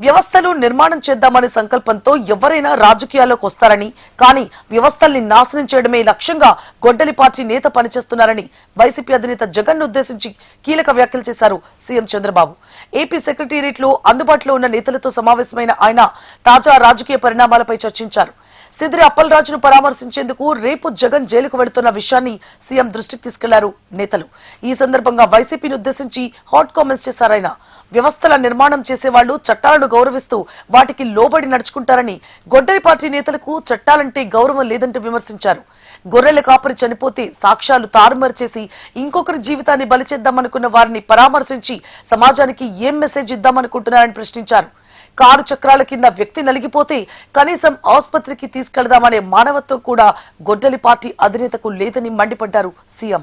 వ్యవస్థలు నిర్మాణం చేద్దామనే సంకల్పంతో ఎవరైనా రాజకీయాల్లోకి వస్తారని, కానీ వ్యవస్థల్ని నాశనం చేయడమే లక్ష్యంగా గొడ్డలి పార్టీ నేత పనిచేస్తున్నారని వైసీపీ అధినేత జగన్ ఉద్దేశించి కీలక వ్యాఖ్యలు చేశారు సీఎం చంద్రబాబు. ఏపీ సెక్రటేరియట్లో అందుబాటులో ఉన్న నేతలతో సమావేశమైన ఆయన తాజా రాజకీయ పరిణామాలపై చర్చించారు. సిద్దిరి అప్పలరాజును పరామర్శించేందుకు రేపు జగన్ జైలుకు వెళుతున్న విషయాన్ని సీఎం దృష్టికి తీసుకెళ్లారు నేతలు. ఈ సందర్భంగా వైసీపీని ఉద్దేశించి హాట్ కామెంట్స్ చేశారాయన. వ్యవస్థల నిర్మాణం చేసేవాళ్లు చట్టాలను గౌరవిస్తూ వాటికి లోబడి నడుచుకుంటారని, గొడ్డలి పార్టీ నేతలకు చట్టాలంటే గౌరవం లేదంటూ విమర్శించారు. గొర్రెల కాపరి చనిపోతే సాక్ష్యాలు తారుమారు చేసి ఇంకొకరి జీవితాన్ని బలిచేద్దామనుకున్న వారిని పరామర్శించి సమాజానికి ఏం మెసేజ్ ఇద్దామనుకుంటున్నారని ప్రశ్నించారు. కారు చక్రాల కింద వ్యక్తి నలిగిపోతే కనీసం ఆసుపత్రికి తీసుకెళ్దామనే మానవత్వం కూడా గొడ్డలి పార్టీ అధినేతకు లేదని మండిపడ్డారు సీఎం.